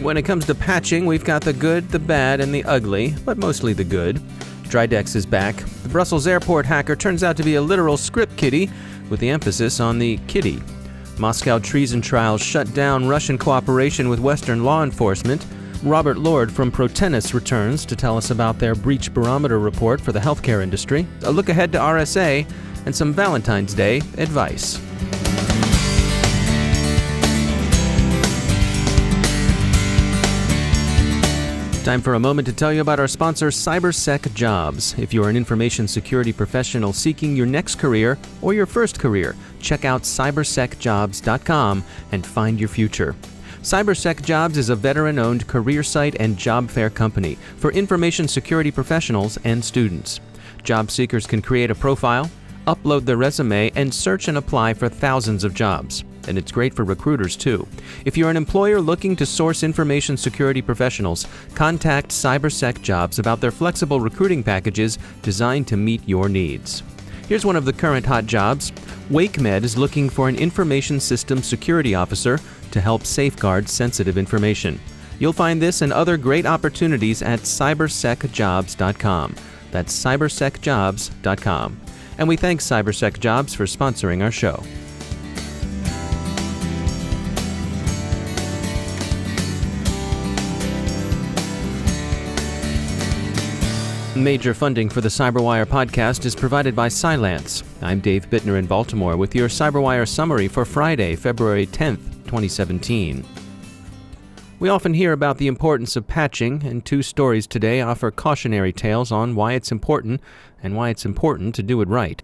When it comes to patching, we've got the good, the bad, and the ugly, but mostly the good. Dridex is back. The Brussels airport hacker turns out to be a literal script-kiddie, with the emphasis on the kiddie. Moscow treason trials shut down Russian cooperation with Western law enforcement. Robert Lord from Protenus returns to tell us about their Breach Barometer Report for the healthcare industry, a look ahead to RSA, and some Valentine's Day advice. Time for a moment to tell you about our sponsor, CyberSec Jobs. If you're an information security professional seeking your next career or your first career, check out cybersecjobs.com and find your future. CyberSec Jobs is a veteran-owned career site and job fair company for information security professionals and students. Job seekers can create a profile, upload their resume, and search and apply for thousands of jobs. And it's great for recruiters, too. If you're an employer looking to source information security professionals, contact CyberSec Jobs about their flexible recruiting packages designed to meet your needs. Here's one of the current hot jobs. WakeMed is looking for an information systems security officer to help safeguard sensitive information. You'll find this and other great opportunities at cybersecjobs.com. That's cybersecjobs.com. And we thank CyberSec Jobs for sponsoring our show. Major funding for the CyberWire podcast is provided by Cylance. I'm Dave Bittner in Baltimore with your CyberWire summary for Friday, February 10th, 2017. We often hear about the importance of patching, and two stories today offer cautionary tales on why it's important and why it's important to do it right.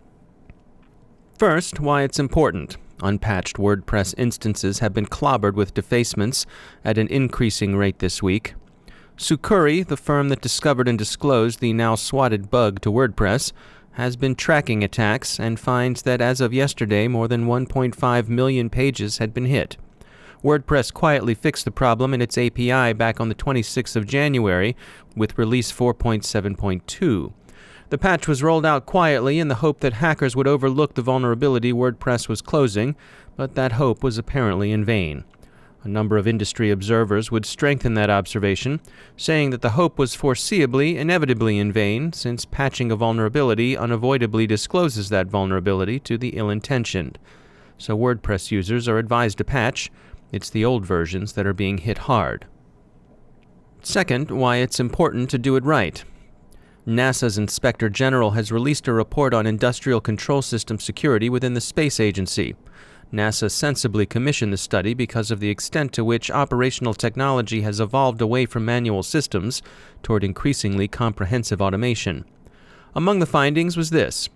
First, why it's important. Unpatched WordPress instances have been clobbered with defacements at an increasing rate this week. Sucuri, the firm that discovered and disclosed the now swatted bug to WordPress, has been tracking attacks and finds that as of yesterday, more than 1.5 million pages had been hit. WordPress quietly fixed the problem in its API back on the 26th of January with release 4.7.2. The patch was rolled out quietly in the hope that hackers would overlook the vulnerability WordPress was closing, but that hope was apparently in vain. A number of industry observers would strengthen that observation, saying that the hope was foreseeably, inevitably in vain, since patching a vulnerability unavoidably discloses that vulnerability to the ill-intentioned. So WordPress users are advised to patch. It's the old versions that are being hit hard. Second, why it's important to do it right. NASA's Inspector General has released a report on industrial control system security within the space agency. NASA sensibly commissioned the study because of the extent to which operational technology has evolved away from manual systems toward increasingly comprehensive automation. Among the findings was this: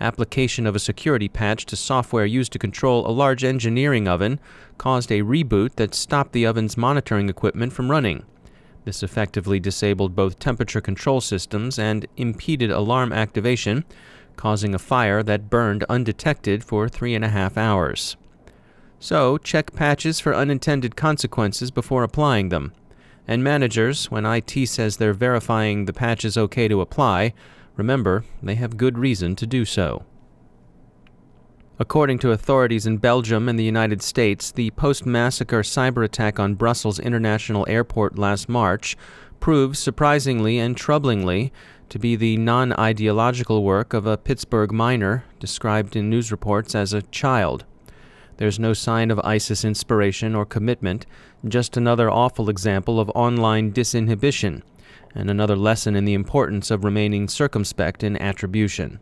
application of a security patch to software used to control a large engineering oven caused a reboot that stopped the oven's monitoring equipment from running. This effectively disabled both temperature control systems and impeded alarm activation, causing a fire that burned undetected for 3.5 hours. So, check patches for unintended consequences before applying them. And managers, when IT says they're verifying the patch is okay to apply, remember, they have good reason to do so. According to authorities in Belgium and the United States, the post-massacre cyber attack on Brussels International Airport last March proves surprisingly and troublingly to be the non-ideological work of a Pittsburgh miner described in news reports as a child. There's no sign of ISIS inspiration or commitment, just another awful example of online disinhibition, and another lesson in the importance of remaining circumspect in attribution.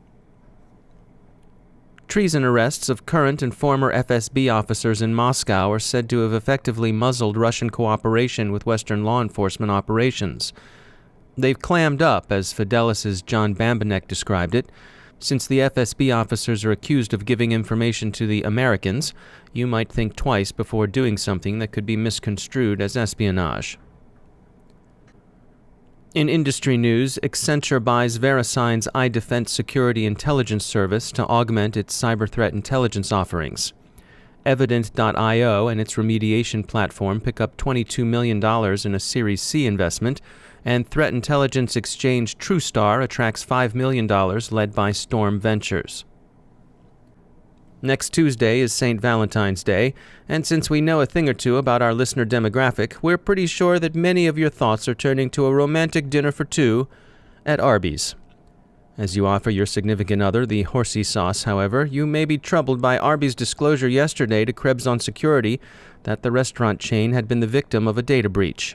Treason arrests of current and former FSB officers in Moscow are said to have effectively muzzled Russian cooperation with Western law enforcement operations. They've clammed up, as Fidelis's John Bambanek described it. Since the FSB officers are accused of giving information to the Americans, you might think twice before doing something that could be misconstrued as espionage. In industry news, Accenture buys VeriSign's iDefense security intelligence service to augment its cyber threat intelligence offerings. Evident.io and its remediation platform pick up $22 million in a Series C investment, and threat intelligence exchange TrueStar attracts $5 million led by Storm Ventures. Next Tuesday is St. Valentine's Day, and since we know a thing or two about our listener demographic, we're pretty sure that many of your thoughts are turning to a romantic dinner for two at Arby's. As you offer your significant other the horsey sauce, however, you may be troubled by Arby's disclosure yesterday to Krebs on Security that the restaurant chain had been the victim of a data breach.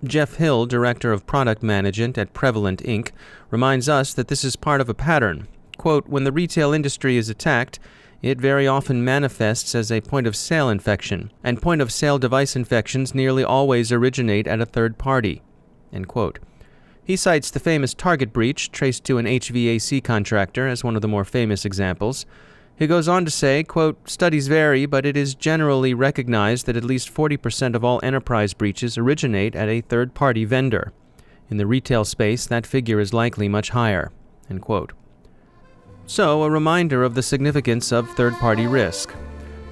Jeff Hill, Director of Product Management at Prevalent Inc., reminds us that this is part of a pattern. Quote, when the retail industry is attacked, it very often manifests as a point-of-sale infection, and point-of-sale device infections nearly always originate at a third party. End quote. He cites the famous Target breach traced to an HVAC contractor as one of the more famous examples. He goes on to say, quote, studies vary, but it is generally recognized that at least 40% of all enterprise breaches originate at a third-party vendor. In the retail space, that figure is likely much higher. End quote. So, a reminder of the significance of third-party risk.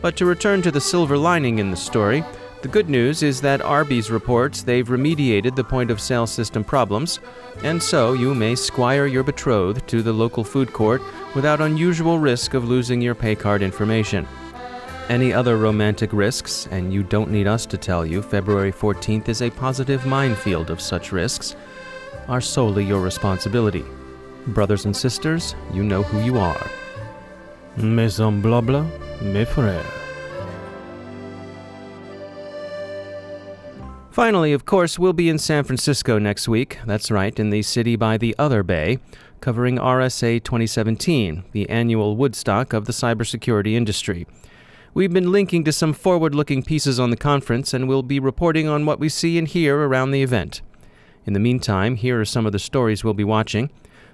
But to return to the silver lining in the story, the good news is that Arby's reports they've remediated the point-of-sale system problems, and so you may squire your betrothed to the local food court without unusual risk of losing your pay card information. Any other romantic risks, and you don't need us to tell you February 14th is a positive minefield of such risks, are solely your responsibility. Brothers and sisters, you know who you are. Mes semblables, mes frères. Finally, of course, we'll be in San Francisco next week. That's right, in the city by the other bay, covering RSA 2017, the annual Woodstock of the cybersecurity industry. We've been linking to some forward-looking pieces on the conference, and we'll be reporting on what we see and hear around the event. In the meantime, here are some of the stories we'll be watching.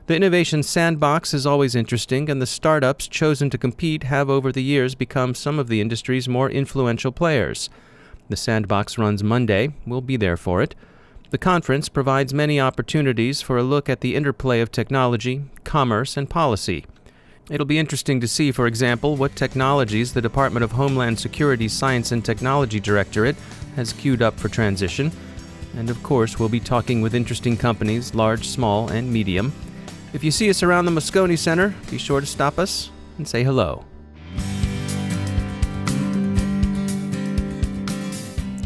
The Innovation Sandbox is always interesting, and the startups chosen to compete have over the years become some of the industry's more influential players. The Sandbox runs Monday. We'll be there for it. The conference provides many opportunities for a look at the interplay of technology, commerce, and policy. It'll be interesting to see, for example, what technologies the Department of Homeland Security's Science and Technology Directorate has queued up for transition. And of course, we'll be talking with interesting companies, large, small, and medium. If you see us around the Moscone Center, be sure to stop us and say hello.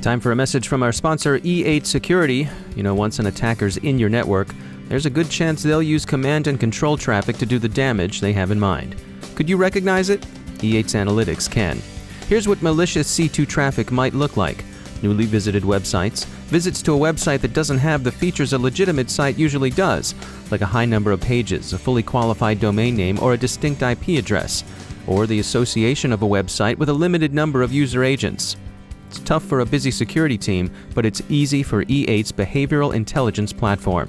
Time for a message from our sponsor, E8 Security. You know, once an attacker's in your network, there's a good chance they'll use command and control traffic to do the damage they have in mind. Could you recognize it? E8's analytics can. Here's what malicious C2 traffic might look like. Newly visited websites, visits to a website that doesn't have the features a legitimate site usually does, like a high number of pages, a fully qualified domain name, or a distinct IP address, or the association of a website with a limited number of user agents. It's tough for a busy security team, but it's easy for E8's behavioral intelligence platform.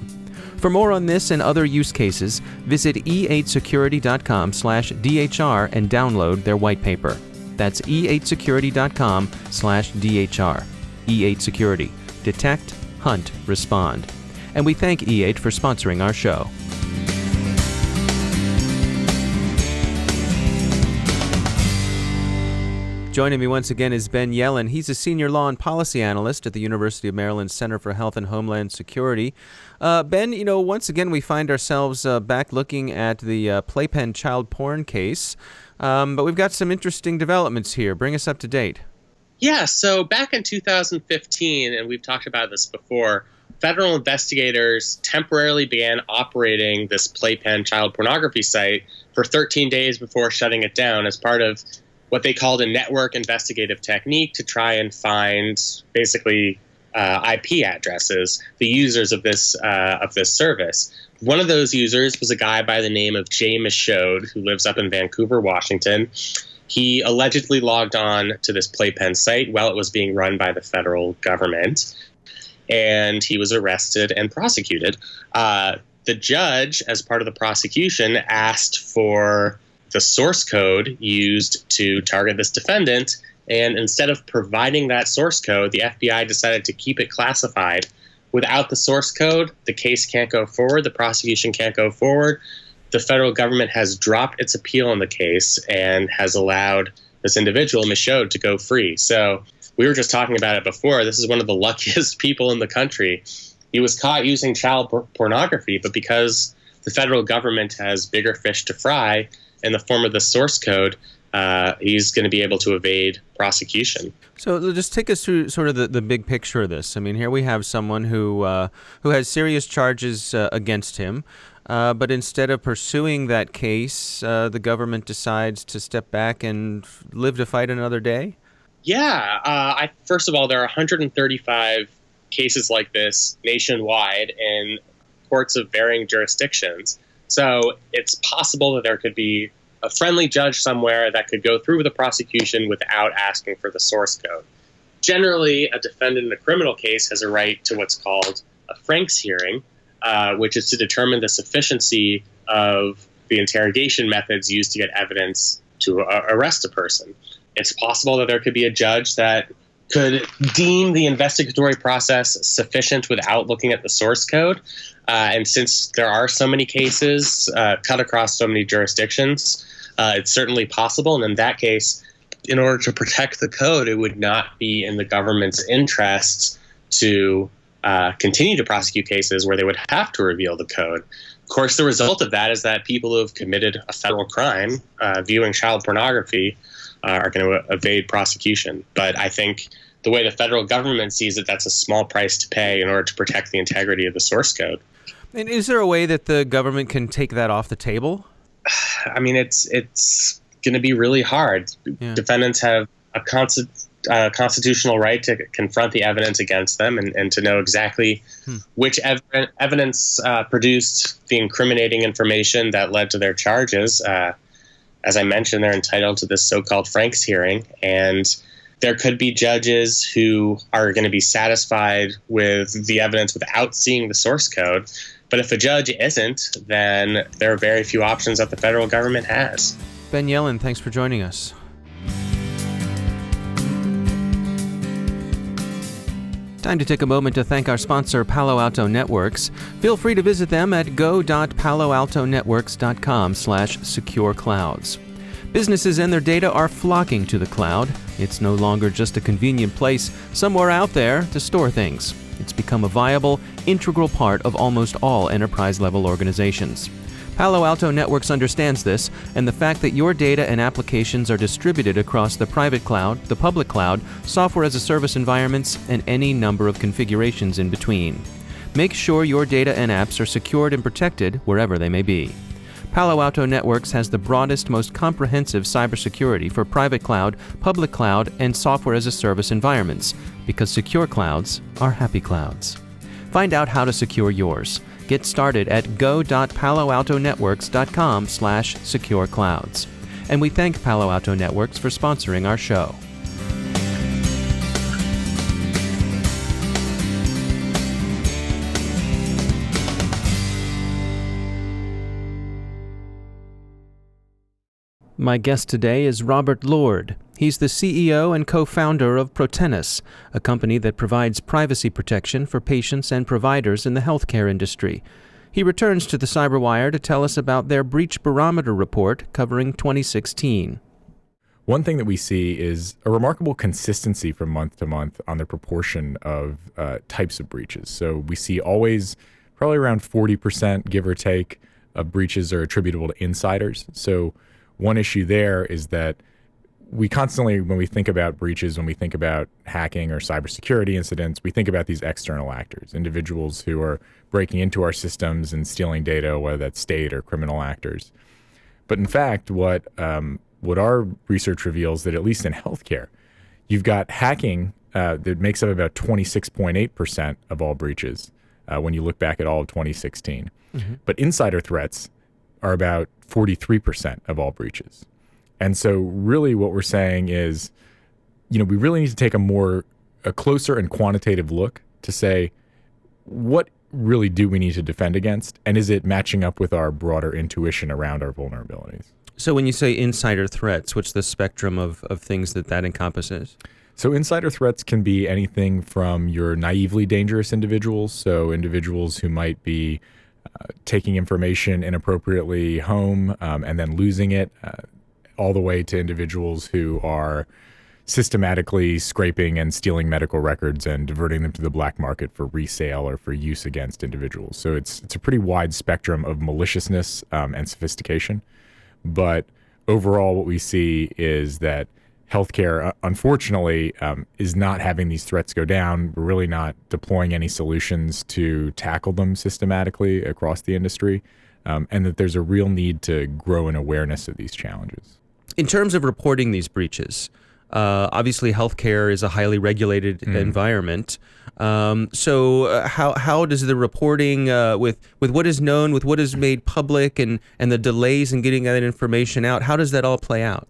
For more on this and other use cases, visit e8security.com/DHR and download their white paper. That's e8security.com/DHR. E8 Security. Detect, hunt, respond. And we thank E8 for sponsoring our show. Joining me once again is Ben Yelin. He's a senior law and policy analyst at the University of Maryland Center for Health and Homeland Security. Ben, you know, once again we find ourselves back looking at the Playpen child porn case, but we've got some interesting developments here. Bring us up to date. Yeah, so back in 2015, and we've talked about this before, federal investigators temporarily began operating this Playpen child pornography site for 13 days before shutting it down as part of what they called a network investigative technique to try and find basically IP addresses, the users of this service. One of those users was a guy by the name of Jay Michaud, who lives up in Vancouver, Washington. He allegedly logged on to this Playpen site while it was being run by the federal government, and he was arrested and prosecuted. The judge, as part of the prosecution, asked for the source code used to target this defendant, and instead of providing that source code, the FBI decided to keep it classified. Without the source code, the case can't go forward, the prosecution can't go forward. The federal government has dropped its appeal on the case and has allowed this individual, Michaud, to go free. So we were just talking about it before. This is one of the luckiest people in the country. He was caught using child pornography, but because the federal government has bigger fish to fry in the form of the source code, he's going to be able to evade prosecution. So just take us through sort of the big picture of this. I mean, here we have someone who has serious charges against him, but instead of pursuing that case, the government decides to step back and live to fight another day? Yeah. First of all, there are 135 cases like this nationwide in courts of varying jurisdictions. So it's possible that there could be a friendly judge somewhere that could go through with a prosecution without asking for the source code. Generally, a defendant in a criminal case has a right to what's called a Franks hearing, which is to determine the sufficiency of the interrogation methods used to get evidence to arrest a person. It's possible that there could be a judge that could deem the investigatory process sufficient without looking at the source code. And since there are so many cases cut across so many jurisdictions, it's certainly possible. And in that case, in order to protect the code, it would not be in the government's interests to continue to prosecute cases where they would have to reveal the code. Of course, the result of that is that people who have committed a federal crime, viewing child pornography, are going to evade prosecution. But I think the way the federal government sees it, that's a small price to pay in order to protect the integrity of the source code. And is there a way that the government can take that off the table? I mean, it's going to be really hard. Yeah. Defendants have a constitutional right to confront the evidence against them and to know exactly which evidence produced the incriminating information that led to their charges. As I mentioned, they're entitled to this so-called Franks hearing, and there could be judges who are going to be satisfied with the evidence without seeing the source code. But if a judge isn't, then there are very few options that the federal government has. Ben Yelin, thanks for joining us. Time to take a moment to thank our sponsor, Palo Alto Networks. Feel free to visit them at go.paloaltonetworks.com/secureclouds. Businesses and their data are flocking to the cloud. It's no longer just a convenient place somewhere out there to store things. It's become a viable, integral part of almost all enterprise-level organizations. Palo Alto Networks understands this, and the fact that your data and applications are distributed across the private cloud, the public cloud, software-as-a-service environments, and any number of configurations in between. Make sure your data and apps are secured and protected wherever they may be. Palo Alto Networks has the broadest, most comprehensive cybersecurity for private cloud, public cloud, and software-as-a-service environments, because secure clouds are happy clouds. Find out how to secure yours. Get started at go.paloaltonetworks.com/secureclouds. And we thank Palo Alto Networks for sponsoring our show. My guest today is Robert Lord. He's the CEO and co-founder of Protenus, a company that provides privacy protection for patients and providers in the healthcare industry. He returns to the CyberWire to tell us about their Breach Barometer Report covering 2016. One thing that we see is a remarkable consistency from month to month on the proportion of types of breaches. So we see always probably around 40%, give or take, of breaches are attributable to insiders. So one issue there is that we constantly, when we think about breaches, when we think about hacking or cybersecurity incidents, we think about these external actors, individuals who are breaking into our systems and stealing data, whether that's state or criminal actors. But in fact, what our research reveals that at least in healthcare, you've got hacking that makes up about 26.8% of all breaches when you look back at all of 2016. Mm-hmm. But insider threats are about 43% of all breaches. And so really what we're saying is, we really need to take a closer and quantitative look to say, what really do we need to defend against? And is it matching up with our broader intuition around our vulnerabilities? So when you say insider threats, what's the spectrum of things that encompasses? So insider threats can be anything from your naively dangerous individuals, so individuals who might be taking information inappropriately home and then losing it, all the way to individuals who are systematically scraping and stealing medical records and diverting them to the black market for resale or for use against individuals. So it's a pretty wide spectrum of maliciousness and sophistication. But overall, what we see is that healthcare, unfortunately, is not having these threats go down. We're really not deploying any solutions to tackle them systematically across the industry, and that there's a real need to grow an awareness of these challenges. In terms of reporting these breaches, obviously healthcare is a highly regulated environment. So how does the reporting with what is known, with what is made public, and the delays in getting that information out, how does that all play out?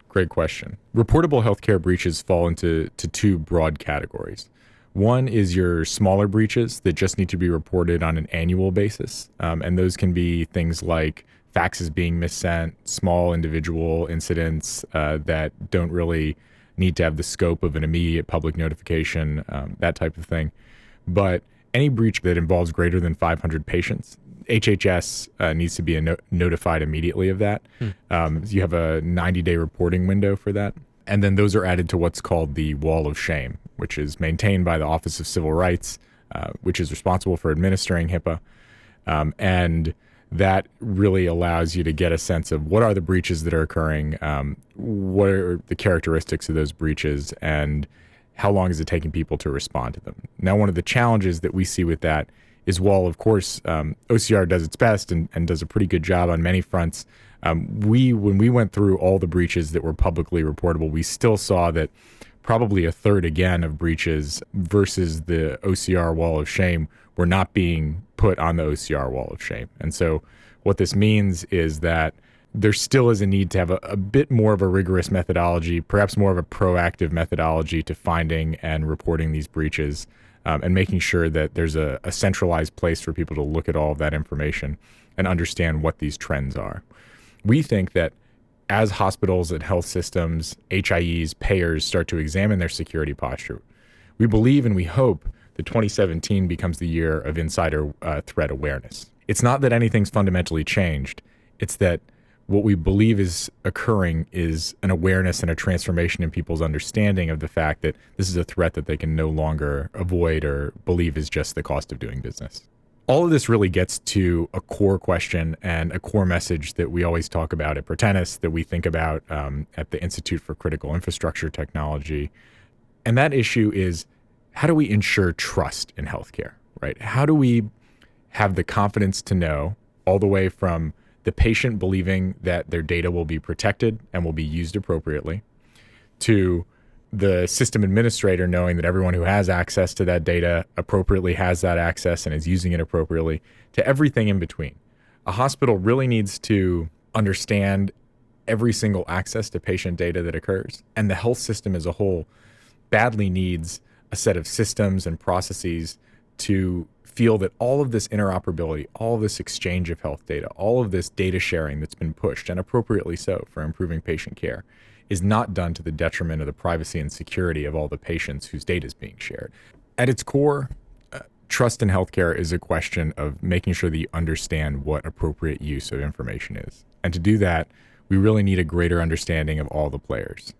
Great question. Reportable healthcare breaches fall into two broad categories. One is your smaller breaches that just need to be reported on an annual basis, and those can be things like faxes being missent, small individual incidents that don't really need to have the scope of an immediate public notification, that type of thing. But any breach that involves greater than 500 patients, HHS needs to be notified immediately of that. You have a 90-day reporting window for that. And then those are added to what's called the Wall of Shame, which is maintained by the Office of Civil Rights, which is responsible for administering HIPAA. And that really allows you to get a sense of what are the breaches that are occurring, what are the characteristics of those breaches, and how long is it taking people to respond to them. Now, one of the challenges that we see with that is while, of course, OCR does its best and does a pretty good job on many fronts, when we went through all the breaches that were publicly reportable, we still saw that probably a third again of breaches versus the OCR Wall of Shame were not being put on the OCR Wall of Shame. And so what this means is that there still is a need to have a bit more of a rigorous methodology, perhaps more of a proactive methodology to finding and reporting these breaches, and making sure that there's a centralized place for people to look at all of that information and understand what these trends are. We think that as hospitals and health systems, HIEs, payers start to examine their security posture, we believe and we hope that 2017 becomes the year of insider threat awareness. It's not that anything's fundamentally changed. It's that what we believe is occurring is an awareness and a transformation in people's understanding of the fact that this is a threat that they can no longer avoid or believe is just the cost of doing business. All of this really gets to a core question and a core message that we always talk about at Protenus, that we think about at the Institute for Critical Infrastructure Technology. And that issue is, how do we ensure trust in healthcare, right? How do we have the confidence to know, all the way from the patient believing that their data will be protected and will be used appropriately, to the system administrator knowing that everyone who has access to that data appropriately has that access and is using it appropriately, to everything in between. A hospital really needs to understand every single access to patient data that occurs, and the health system as a whole badly needs a set of systems and processes to feel that all of this interoperability, all of this exchange of health data, all of this data sharing that's been pushed, and appropriately so, for improving patient care, is not done to the detriment of the privacy and security of all the patients whose data is being shared. At its core, trust in healthcare is a question of making sure that you understand what appropriate use of information is. And to do that, we really need a greater understanding of all the players.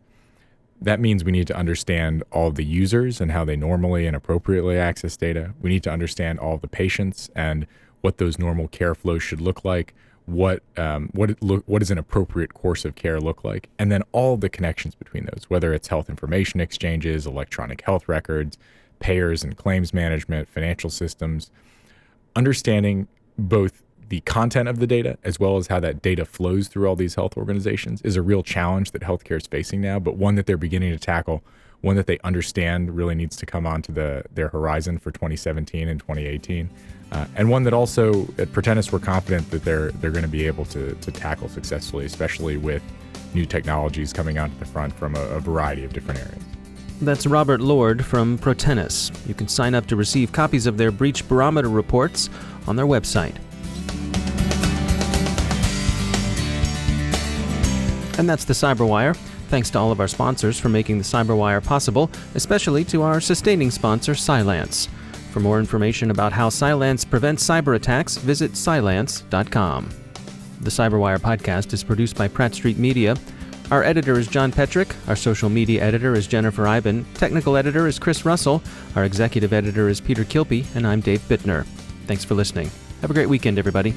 That means we need to understand all the users and how they normally and appropriately access data. We need to understand all the patients and what those normal care flows should look like, what does an appropriate course of care look like, and then all the connections between those, whether it's health information exchanges, electronic health records, payers and claims management, financial systems. Understanding both the content of the data as well as how that data flows through all these health organizations is a real challenge that healthcare is facing now, but one that they're beginning to tackle, one that they understand really needs to come onto their horizon for 2017 and 2018, and one that also at Protenus we're confident that they're going to be able to tackle successfully, especially with new technologies coming onto the front from a variety of different areas. That's Robert Lord from Protenus. You can sign up to receive copies of their Breach Barometer reports on their website. And that's the CyberWire. Thanks to all of our sponsors for making the CyberWire possible, especially to our sustaining sponsor, Cylance. For more information about how Cylance prevents cyber attacks, visit cylance.com. The CyberWire podcast is produced by Pratt Street Media. Our editor is John Petrick. Our social media editor is Jennifer Iben. Technical editor is Chris Russell. Our executive editor is Peter Kilpie. And I'm Dave Bittner. Thanks for listening. Have a great weekend, everybody.